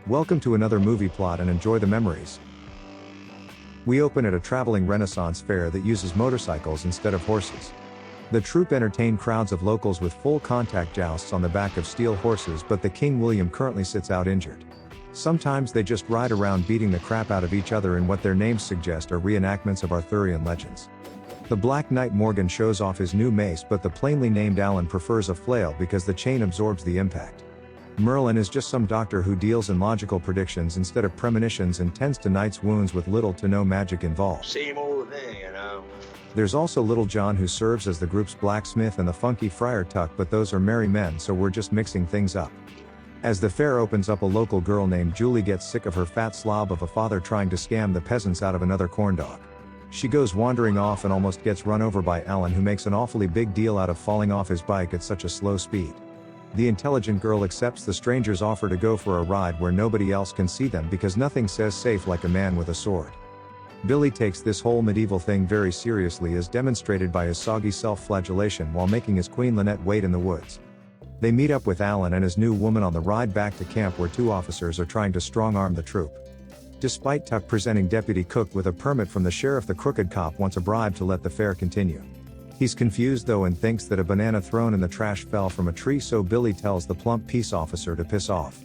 Welcome to another movie plot and enjoy the memories. We open at a traveling Renaissance fair that uses motorcycles instead of horses. The troupe entertain crowds of locals with full contact jousts on the back of steel horses, but the King William currently sits out injured. Sometimes they just ride around beating the crap out of each other in what their names suggest are reenactments of Arthurian legends. The Black Knight Morgan shows off his new mace, but the plainly named Alan prefers a flail because the chain absorbs the impact. Merlin is just some doctor who deals in logical predictions instead of premonitions and tends to Knight's wounds with little to no magic involved. Same old thing, you know. There's also Little John, who serves as the group's blacksmith, and the funky Friar Tuck, but those are merry men, so we're just mixing things up. As the fair opens up, a local girl named Julie gets sick of her fat slob of a father trying to scam the peasants out of another corn dog. She goes wandering off and almost gets run over by Alan, who makes an awfully big deal out of falling off his bike at such a slow speed. The intelligent girl accepts the stranger's offer to go for a ride where nobody else can see them because nothing says safe like a man with a sword. Billy takes this whole medieval thing very seriously, as demonstrated by his soggy self-flagellation while making his queen Linet wait in the woods. They meet up with Alan and his new woman on the ride back to camp, where two officers are trying to strong-arm the troop. Despite Tuck presenting Deputy Cook with a permit from the sheriff, the crooked cop wants a bribe to let the fair continue. He's confused though and thinks that a banana thrown in the trash fell from a tree, so Billy tells the plump peace officer to piss off.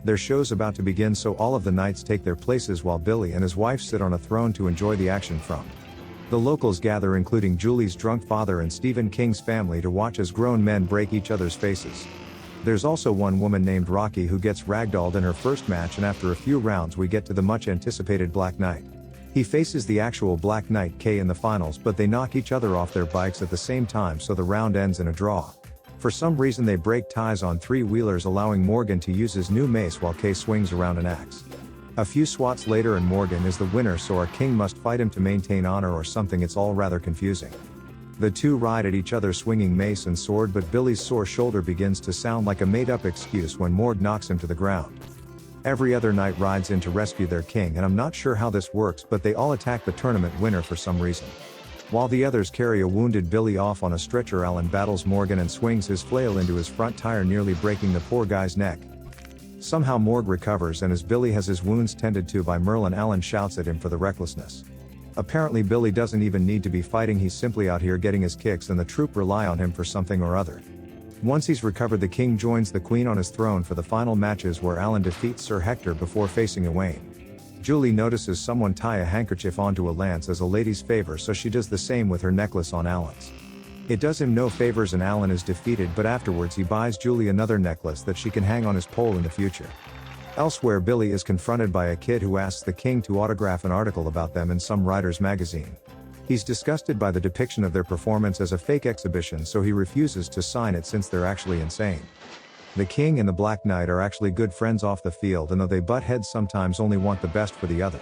Their show's about to begin, so all of the knights take their places while Billy and his wife sit on a throne to enjoy the action from. The locals gather, including Julie's drunk father and Stephen King's family, to watch as grown men break each other's faces. There's also one woman named Rocky who gets ragdolled in her first match, and after a few rounds we get to the much anticipated Black Knight. He faces the actual Black Knight K in the finals, but they knock each other off their bikes at the same time, so the round ends in a draw. For some reason they break ties on three-wheelers, allowing Morgan to use his new mace while K swings around an axe. A few swats later and Morgan is the winner, so our king must fight him to maintain honor or something. It's all rather confusing. The two ride at each other swinging mace and sword, but Billy's sore shoulder begins to sound like a made-up excuse when Morg knocks him to the ground. Every other knight rides in to rescue their king, and I'm not sure how this works, but they all attack the tournament winner for some reason. While the others carry a wounded Billy off on a stretcher, Alan battles Morgan and swings his flail into his front tire, nearly breaking the poor guy's neck. Somehow Morg recovers, and as Billy has his wounds tended to by Merlin, Alan shouts at him for the recklessness. Apparently Billy doesn't even need to be fighting, he's simply out here getting his kicks, and the troop rely on him for something or other. Once he's recovered, the king joins the queen on his throne for the final matches, where Alan defeats Sir Hector before facing Owain. Julie notices someone tie a handkerchief onto a lance as a lady's favor, so she does the same with her necklace on Alan's. It does him no favors and Alan is defeated, but afterwards he buys Julie another necklace that she can hang on his pole in the future. Elsewhere, Billy is confronted by a kid who asks the king to autograph an article about them in some writer's magazine. He's disgusted by the depiction of their performance as a fake exhibition, so he refuses to sign it since they're actually insane. The king and the Black Knight are actually good friends off the field, and though they butt heads sometimes, only want the best for the other.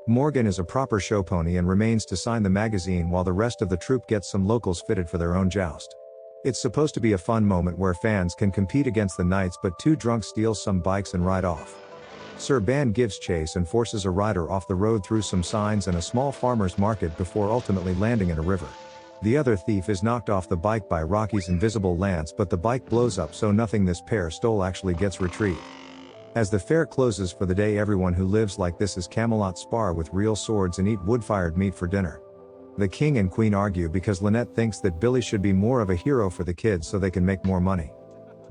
Morgan is a proper show pony and remains to sign the magazine while the rest of the troupe gets some locals fitted for their own joust. It's supposed to be a fun moment where fans can compete against the knights, but two drunks steal some bikes and ride off. Sir Ban gives chase and forces a rider off the road through some signs and a small farmer's market before ultimately landing in a river. The other thief is knocked off the bike by Rocky's invisible lance, but the bike blows up, so nothing this pair stole actually gets retrieved. As the fair closes for the day, everyone who lives like this is Camelot spar with real swords and eat wood-fired meat for dinner. The king and queen argue because Linet thinks that Billy should be more of a hero for the kids so they can make more money.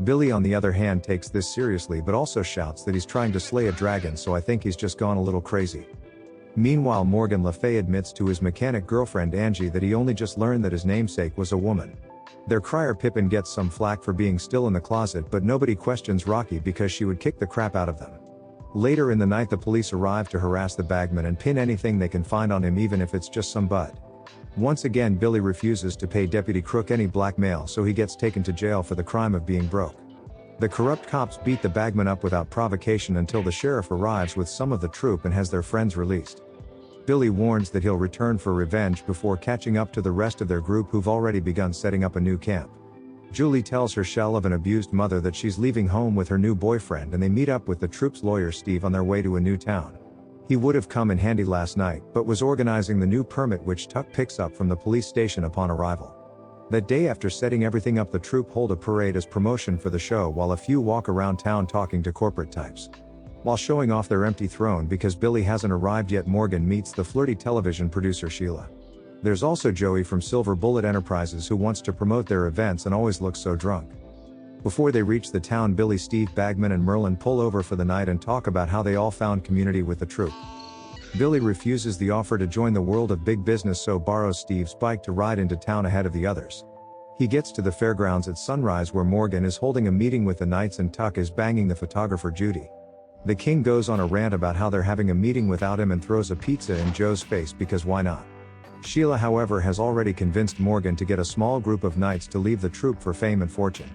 Billy on the other hand takes this seriously, but also shouts that he's trying to slay a dragon, so I think he's just gone a little crazy. Meanwhile, Morgan Le Fay admits to his mechanic girlfriend Angie that he only just learned that his namesake was a woman. Their crier Pippin gets some flack for being still in the closet, but nobody questions Rocky because she would kick the crap out of them. Later in the night, the police arrive to harass the bagman and pin anything they can find on him, even if it's just some bud. Once again, Billy refuses to pay Deputy Crook any blackmail, so he gets taken to jail for the crime of being broke. The corrupt cops beat the bagman up without provocation until the sheriff arrives with some of the troop and has their friends released. Billy warns that he'll return for revenge before catching up to the rest of their group, who've already begun setting up a new camp. Julie tells her shell of an abused mother that she's leaving home with her new boyfriend, and they meet up with the troop's lawyer Steve on their way to a new town. He would have come in handy last night, but was organizing the new permit, which Tuck picks up from the police station upon arrival. That day, after setting everything up, the troupe hold a parade as promotion for the show while a few walk around town talking to corporate types. While showing off their empty throne because Billy hasn't arrived yet, Morgan meets the flirty television producer Sheila. There's also Joey from Silver Bullet Enterprises who wants to promote their events and always looks so drunk. Before they reach the town, Billy, Steve Bagman and Merlin pull over for the night and talk about how they all found community with the troupe. Billy refuses the offer to join the world of big business, so borrows Steve's bike to ride into town ahead of the others. He gets to the fairgrounds at sunrise where Morgan is holding a meeting with the knights and Tuck is banging the photographer Judy. The king goes on a rant about how they're having a meeting without him and throws a pizza in Joe's face because why not? Sheila, however, has already convinced Morgan to get a small group of knights to leave the troupe for fame and fortune.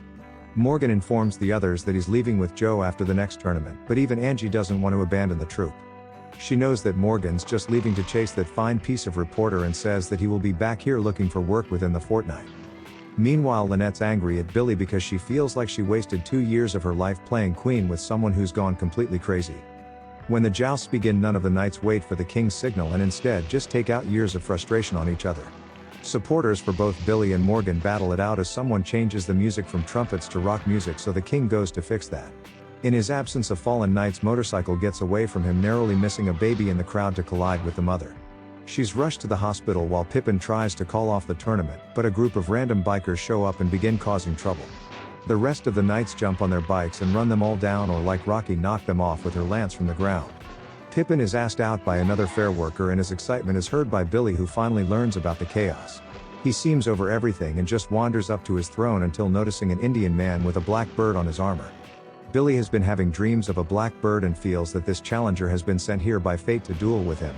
Morgan informs the others that he's leaving with Joe after the next tournament, but even Angie doesn't want to abandon the troupe. She knows that Morgan's just leaving to chase that fine piece of reporter and says that he will be back here looking for work within the fortnight. Meanwhile, Linette's angry at Billy because she feels like she wasted 2 years of her life playing queen with someone who's gone completely crazy. When the jousts begin, none of the knights wait for the king's signal and instead just take out years of frustration on each other. Supporters for both Billy and Morgan battle it out as someone changes the music from trumpets to rock music, so the king goes to fix that. In his absence, a fallen knight's motorcycle gets away from him, narrowly missing a baby in the crowd to collide with the mother. She's rushed to the hospital while Pippin tries to call off the tournament, but a group of random bikers show up and begin causing trouble. The rest of the knights jump on their bikes and run them all down, or like Rocky, knock them off with her lance from the ground. Pippin is asked out by another fair worker and his excitement is heard by Billy, who finally learns about the chaos. He seems over everything and just wanders up to his throne until noticing an Indian man with a black bird on his armor. Billy has been having dreams of a black bird and feels that this challenger has been sent here by fate to duel with him.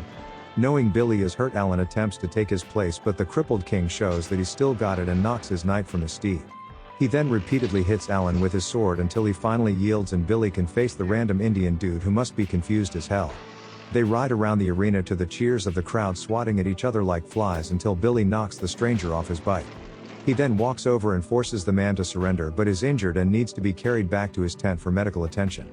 Knowing Billy is hurt, Alan attempts to take his place, but the crippled king shows that he's still got it and knocks his knight from his steed. He then repeatedly hits Alan with his sword until he finally yields and Billy can face the random Indian dude who must be confused as hell. They ride around the arena to the cheers of the crowd, swatting at each other like flies until Billy knocks the stranger off his bike. He then walks over and forces the man to surrender, but is injured and needs to be carried back to his tent for medical attention.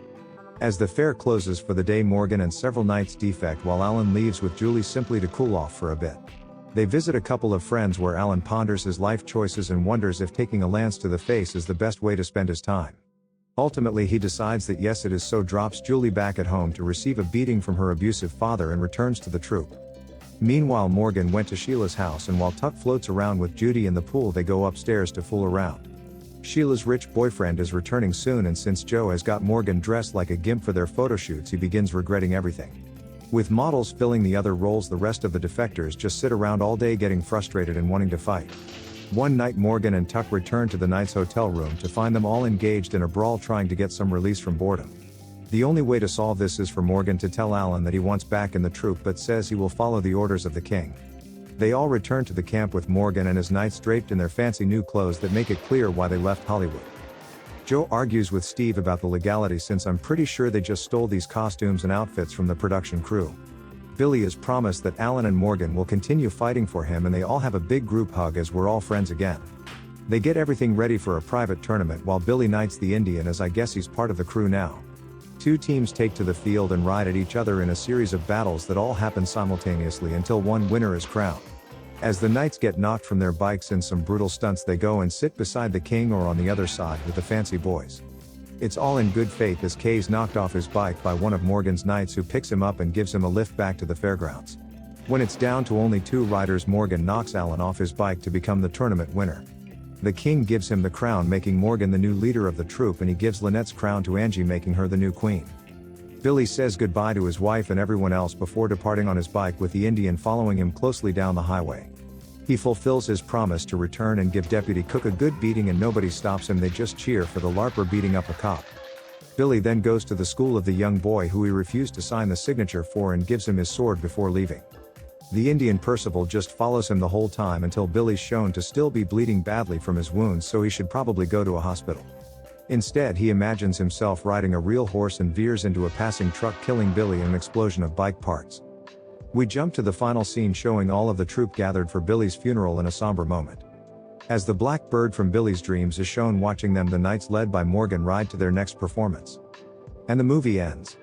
As the fair closes for the day, Morgan and several knights defect while Alan leaves with Julie simply to cool off for a bit. They visit a couple of friends where Alan ponders his life choices and wonders if taking a lance to the face is the best way to spend his time. Ultimately, he decides that yes it is, so drops Julie back at home to receive a beating from her abusive father and returns to the troupe. Meanwhile, Morgan went to Sheila's house, and while Tuck floats around with Judy in the pool, they go upstairs to fool around. Sheila's rich boyfriend is returning soon, and since Joe has got Morgan dressed like a gimp for their photo shoots, he begins regretting everything. With models filling the other roles, the rest of the defectors just sit around all day getting frustrated and wanting to fight. One night, Morgan and Tuck return to the Knights' hotel room to find them all engaged in a brawl trying to get some release from boredom. The only way to solve this is for Morgan to tell Alan that he wants back in the troupe, but says he will follow the orders of the king. They all return to the camp with Morgan and his knights draped in their fancy new clothes that make it clear why they left Hollywood. Joe argues with Steve about the legality, since I'm pretty sure they just stole these costumes and outfits from the production crew. Billy is promised that Alan and Morgan will continue fighting for him, and they all have a big group hug as we're all friends again. They get everything ready for a private tournament while Billy knights the Indian, as I guess he's part of the crew now. Two teams take to the field and ride at each other in a series of battles that all happen simultaneously until one winner is crowned. As the knights get knocked from their bikes in some brutal stunts, they go and sit beside the king or on the other side with the fancy boys. It's all in good faith as Kay's knocked off his bike by one of Morgan's knights, who picks him up and gives him a lift back to the fairgrounds. When it's down to only 2 riders, Morgan knocks Alan off his bike to become the tournament winner. The king gives him the crown, making Morgan the new leader of the troupe, and he gives Linette's crown to Angie, making her the new queen. Billy says goodbye to his wife and everyone else before departing on his bike, with the Indian following him closely down the highway. He fulfills his promise to return and give Deputy Cook a good beating, and nobody stops him. They just cheer for the LARPer beating up a cop. Billy then goes to the school of the young boy who he refused to sign the signature for and gives him his sword before leaving. The Indian Percival just follows him the whole time until Billy's shown to still be bleeding badly from his wounds, so he should probably go to a hospital. Instead, he imagines himself riding a real horse and veers into a passing truck, killing Billy in an explosion of bike parts. We jump to the final scene showing all of the troupe gathered for Billy's funeral in a somber moment. As the black bird from Billy's dreams is shown watching them, the knights led by Morgan ride to their next performance. And the movie ends.